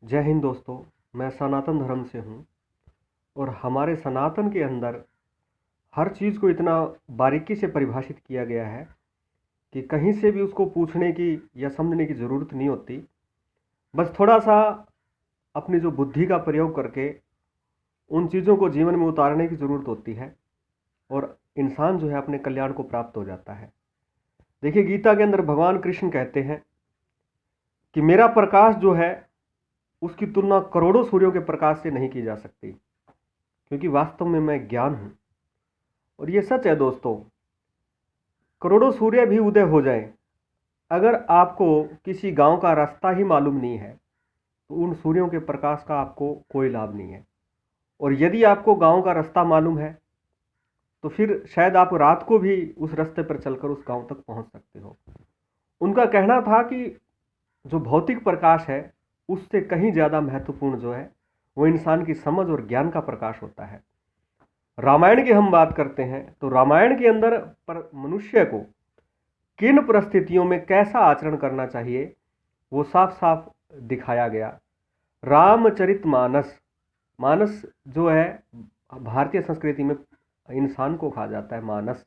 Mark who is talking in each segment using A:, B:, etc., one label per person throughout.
A: जय हिंद दोस्तों। मैं सनातन धर्म से हूँ और हमारे सनातन के अंदर हर चीज़ को इतना बारीकी से परिभाषित किया गया है कि कहीं से भी उसको पूछने की या समझने की ज़रूरत नहीं होती। बस थोड़ा सा अपनी जो बुद्धि का प्रयोग करके उन चीज़ों को जीवन में उतारने की ज़रूरत होती है और इंसान जो है अपने कल्याण को प्राप्त हो जाता है। देखिए, गीता के अंदर भगवान कृष्ण कहते हैं कि मेरा प्रकाश जो है उसकी तुलना करोड़ों सूर्यों के प्रकाश से नहीं की जा सकती, क्योंकि वास्तव में मैं ज्ञान हूँ। और ये सच है दोस्तों, करोड़ों सूर्य भी उदय हो जाएं, अगर आपको किसी गांव का रास्ता ही मालूम नहीं है तो उन सूर्यों के प्रकाश का आपको कोई लाभ नहीं है। और यदि आपको गांव का रास्ता मालूम है तो फिर शायद आप रात को भी उस रास्ते पर चलकर उस गांव तक पहुंच सकते हो। उनका कहना था कि जो भौतिक प्रकाश है उससे कहीं ज़्यादा महत्वपूर्ण जो है वो इंसान की समझ और ज्ञान का प्रकाश होता है। रामायण की हम बात करते हैं तो रामायण के अंदर पर मनुष्य को किन परिस्थितियों में कैसा आचरण करना चाहिए वो साफ साफ दिखाया गया। रामचरितमानस, मानस जो है भारतीय संस्कृति में इंसान को कहा जाता है मानस।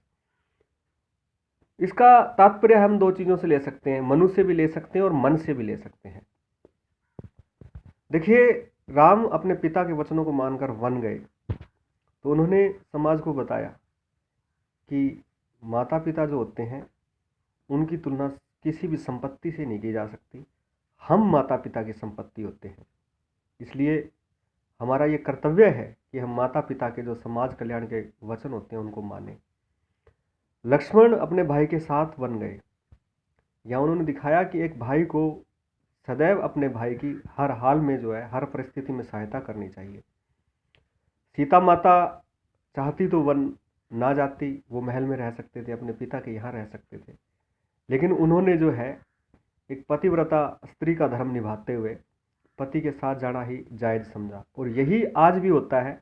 A: इसका तात्पर्य हम दो चीज़ों से ले सकते हैं, मनु से भी ले सकते हैं और मन से भी ले सकते हैं। देखिए, राम अपने पिता के वचनों को मानकर वन गए तो उन्होंने समाज को बताया कि माता पिता जो होते हैं उनकी तुलना किसी भी संपत्ति से नहीं की जा सकती। हम माता पिता की संपत्ति होते हैं, इसलिए हमारा ये कर्तव्य है कि हम माता पिता के जो समाज कल्याण के वचन होते हैं उनको मानें। लक्ष्मण अपने भाई के साथ वन गए, या उन्होंने दिखाया कि एक भाई को सदैव अपने भाई की हर हाल में जो है हर परिस्थिति में सहायता करनी चाहिए। सीता माता चाहती तो वन ना जाती, वो महल में रह सकते थे, अपने पिता के यहाँ रह सकते थे, लेकिन उन्होंने जो है एक पतिव्रता स्त्री का धर्म निभाते हुए पति के साथ जाना ही जायज़ समझा। और यही आज भी होता है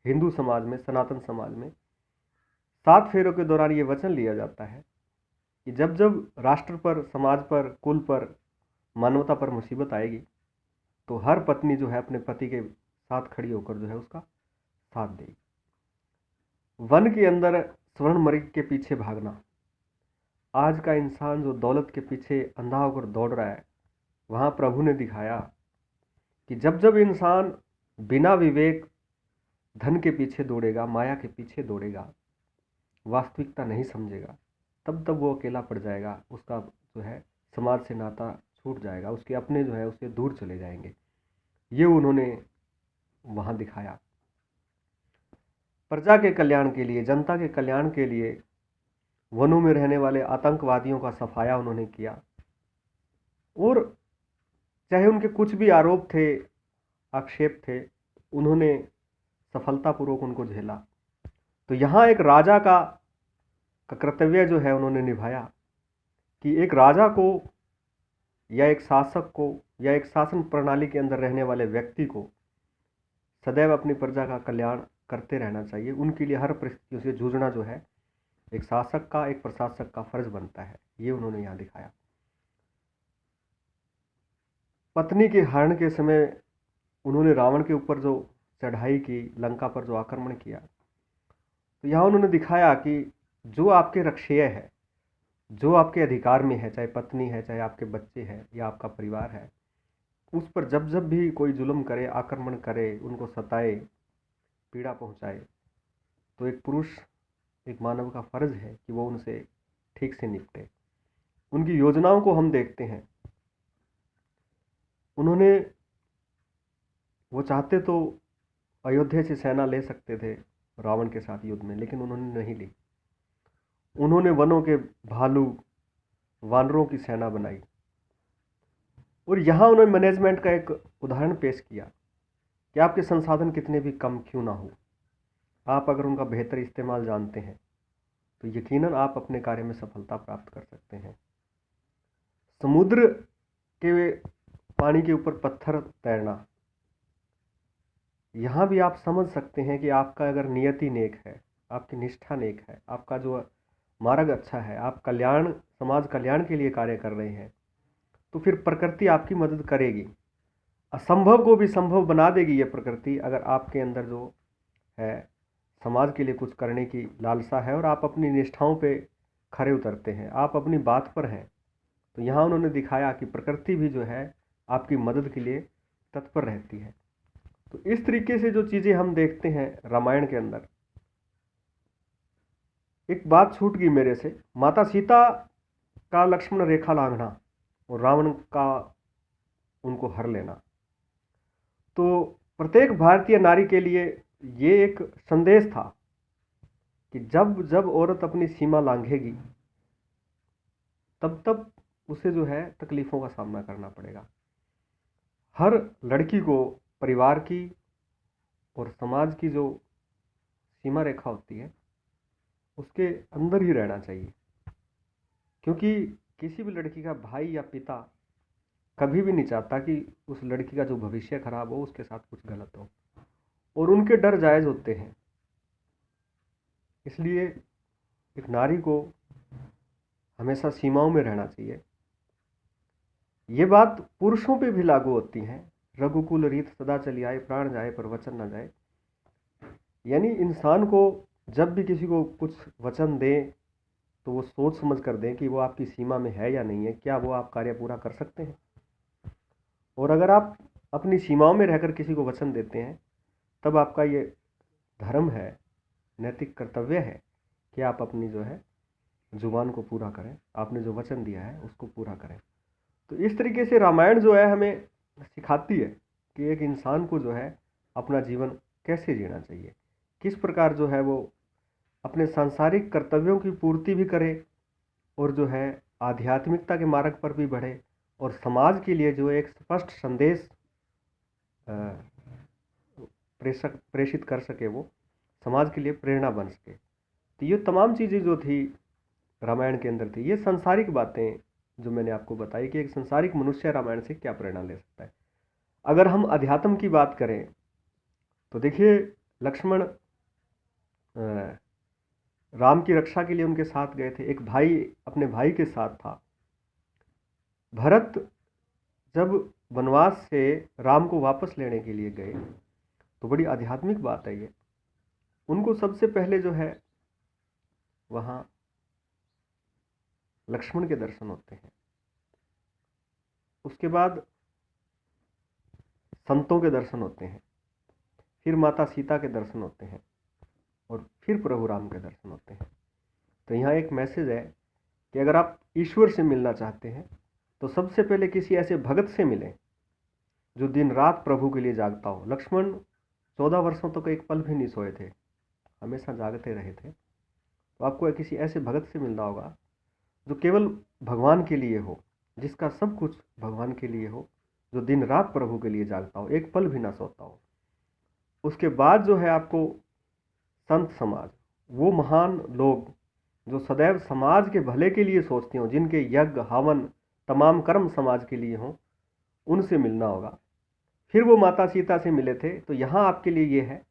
A: हिंदू समाज में, सनातन समाज में। 7 फेरों के दौरान ये वचन लिया जाता है कि जब जब राष्ट्र पर, समाज पर, कुल पर, मानवता पर मुसीबत आएगी तो हर पत्नी जो है अपने पति के साथ खड़ी होकर जो है उसका साथ देगी। वन के अंदर स्वर्ण मृग के पीछे भागना, आज का इंसान जो दौलत के पीछे अंधा होकर दौड़ रहा है, वहाँ प्रभु ने दिखाया कि जब जब इंसान बिना विवेक धन के पीछे दौड़ेगा, माया के पीछे दौड़ेगा, वास्तविकता नहीं समझेगा, तब तब वो अकेला पड़ जाएगा। उसका जो है समाज से नाता छूट जाएगा, उसके अपने जो है उससे दूर चले जाएंगे। ये उन्होंने वहाँ दिखाया। प्रजा के कल्याण के लिए, जनता के कल्याण के लिए वनों में रहने वाले आतंकवादियों का सफाया उन्होंने किया। और चाहे उनके कुछ भी आरोप थे, आक्षेप थे, उन्होंने सफलतापूर्वक उनको झेला। तो यहाँ एक राजा का कर्तव्य जो है उन्होंने निभाया कि एक राजा को या एक शासक को या एक शासन प्रणाली के अंदर रहने वाले व्यक्ति को सदैव अपनी प्रजा का कल्याण करते रहना चाहिए। उनके लिए हर परिस्थितियों से जूझना जो है एक शासक का, एक प्रशासक का फर्ज बनता है। ये उन्होंने यहाँ दिखाया। पत्नी के हरण के समय उन्होंने रावण के ऊपर जो चढ़ाई की, लंका पर जो आक्रमण किया, तो यहाँ उन्होंने दिखाया कि जो आपके रक्षेय है, जो आपके अधिकार में है, चाहे पत्नी है, चाहे आपके बच्चे हैं या आपका परिवार है, उस पर जब जब भी कोई जुल्म करे, आक्रमण करे, उनको सताए, पीड़ा पहुंचाए, तो एक पुरुष, एक मानव का फर्ज है कि वो उनसे ठीक से निपटे। उनकी योजनाओं को हम देखते हैं, उन्होंने, वो चाहते तो अयोध्या से सेना ले सकते थे रावण के साथ युद्ध में, लेकिन उन्होंने नहीं ली। उन्होंने वनों के भालू, वानरों की सेना बनाई। और यहाँ उन्होंने मैनेजमेंट का एक उदाहरण पेश किया कि आपके संसाधन कितने भी कम क्यों ना हो, आप अगर उनका बेहतर इस्तेमाल जानते हैं तो यकीनन आप अपने कार्य में सफलता प्राप्त कर सकते हैं। समुद्र के पानी के ऊपर पत्थर तैरना, यहाँ भी आप समझ सकते हैं कि आपका अगर नियति नेक है, आपकी निष्ठा नेक है, आपका जो मार्ग अच्छा है, आप कल्याण, समाज कल्याण के लिए कार्य कर रहे हैं, तो फिर प्रकृति आपकी मदद करेगी। असंभव को भी संभव बना देगी ये प्रकृति, अगर आपके अंदर जो है समाज के लिए कुछ करने की लालसा है और आप अपनी निष्ठाओं पे खरे उतरते हैं, आप अपनी बात पर हैं। तो यहाँ उन्होंने दिखाया कि प्रकृति भी जो है आपकी मदद के लिए तत्पर रहती है। तो इस तरीके से जो चीज़ें हम देखते हैं रामायण के अंदर, एक बात छूट गई मेरे से, माता सीता का लक्ष्मण रेखा लांघना और रावण का उनको हर लेना। तो प्रत्येक भारतीय नारी के लिए ये एक संदेश था कि जब जब औरत अपनी सीमा लांघेगी तब तब उसे जो है तकलीफ़ों का सामना करना पड़ेगा। हर लड़की को परिवार की और समाज की जो सीमा रेखा होती है उसके अंदर ही रहना चाहिए, क्योंकि किसी भी लड़की का भाई या पिता कभी भी नहीं चाहता कि उस लड़की का जो भविष्य खराब हो, उसके साथ कुछ गलत हो, और उनके डर जायज़ होते हैं। इसलिए एक नारी को हमेशा सीमाओं में रहना चाहिए। ये बात पुरुषों पे भी लागू होती है। रघुकुल रीत सदा चली आए, प्राण जाए पर वचन न जाए। यानी इंसान को जब भी किसी को कुछ वचन दें तो वो सोच समझ कर दें कि वो आपकी सीमा में है या नहीं है, क्या वो आप कार्य पूरा कर सकते हैं। और अगर आप अपनी सीमाओं में रहकर किसी को वचन देते हैं तब आपका ये धर्म है, नैतिक कर्तव्य है कि आप अपनी जो है जुबान को पूरा करें, आपने जो वचन दिया है उसको पूरा करें। तो इस तरीके से रामायण जो है हमें सिखाती है कि एक इंसान को जो है अपना जीवन कैसे जीना चाहिए, किस प्रकार जो है वो अपने सांसारिक कर्तव्यों की पूर्ति भी करे और जो है आध्यात्मिकता के मार्ग पर भी बढ़े, और समाज के लिए जो एक स्पष्ट संदेश प्रेषित कर सके, वो समाज के लिए प्रेरणा बन सके। तो ये तमाम चीज़ें जो थी रामायण के अंदर थी, ये सांसारिक बातें जो मैंने आपको बताई कि एक संसारिक मनुष्य रामायण से क्या प्रेरणा ले सकता है। अगर हम अध्यात्म की बात करें तो देखिए, लक्ष्मण राम की रक्षा के लिए उनके साथ गए थे, एक भाई अपने भाई के साथ था। भरत जब वनवास से राम को वापस लेने के लिए गए तो बड़ी आध्यात्मिक बात है ये। उनको सबसे पहले जो है वहाँ लक्ष्मण के दर्शन होते हैं, उसके बाद संतों के दर्शन होते हैं, फिर माता सीता के दर्शन होते हैं और फिर प्रभु राम के दर्शन होते हैं। तो यहाँ एक मैसेज है कि अगर आप ईश्वर से मिलना चाहते हैं तो सबसे पहले किसी ऐसे भगत से मिलें जो दिन रात प्रभु के लिए जागता हो। लक्ष्मण 14 वर्षों तक एक पल भी नहीं सोए थे, हमेशा जागते रहे थे। तो आपको किसी ऐसे भगत से मिलना होगा जो केवल भगवान के लिए हो, जिसका सब कुछ भगवान के लिए हो, जो दिन रात प्रभु के लिए जागता हो, एक पल भी ना सोता हो। उसके बाद जो है आपको संत समाज, वो महान लोग जो सदैव समाज के भले के लिए सोचते हों, जिनके यज्ञ हवन तमाम कर्म समाज के लिए हों, उनसे मिलना होगा। फिर वो माता सीता से मिले थे। तो यहाँ आपके लिए ये है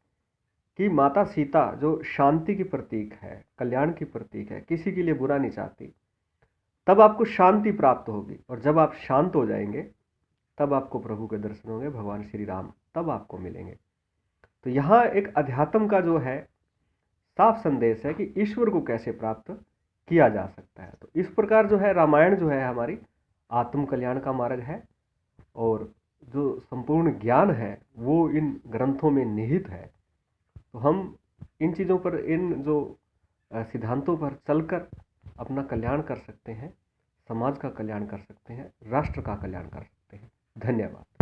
A: कि माता सीता जो शांति की प्रतीक है, कल्याण की प्रतीक है, किसी के लिए बुरा नहीं चाहती, तब आपको शांति प्राप्त होगी। और जब आप शांत हो जाएंगे तब आपको प्रभु के दर्शन होंगे, भगवान श्री राम तब आपको मिलेंगे। तो यहाँ एक अध्यात्म का जो है साफ संदेश है कि ईश्वर को कैसे प्राप्त किया जा सकता है। तो इस प्रकार जो है रामायण जो है हमारी आत्म कल्याण का मार्ग है, और जो संपूर्ण ज्ञान है वो इन ग्रंथों में निहित है। तो हम इन चीज़ों पर, इन जो सिद्धांतों पर चलकर अपना कल्याण कर सकते हैं, समाज का कल्याण कर सकते हैं, राष्ट्र का कल्याण कर सकते हैं। धन्यवाद।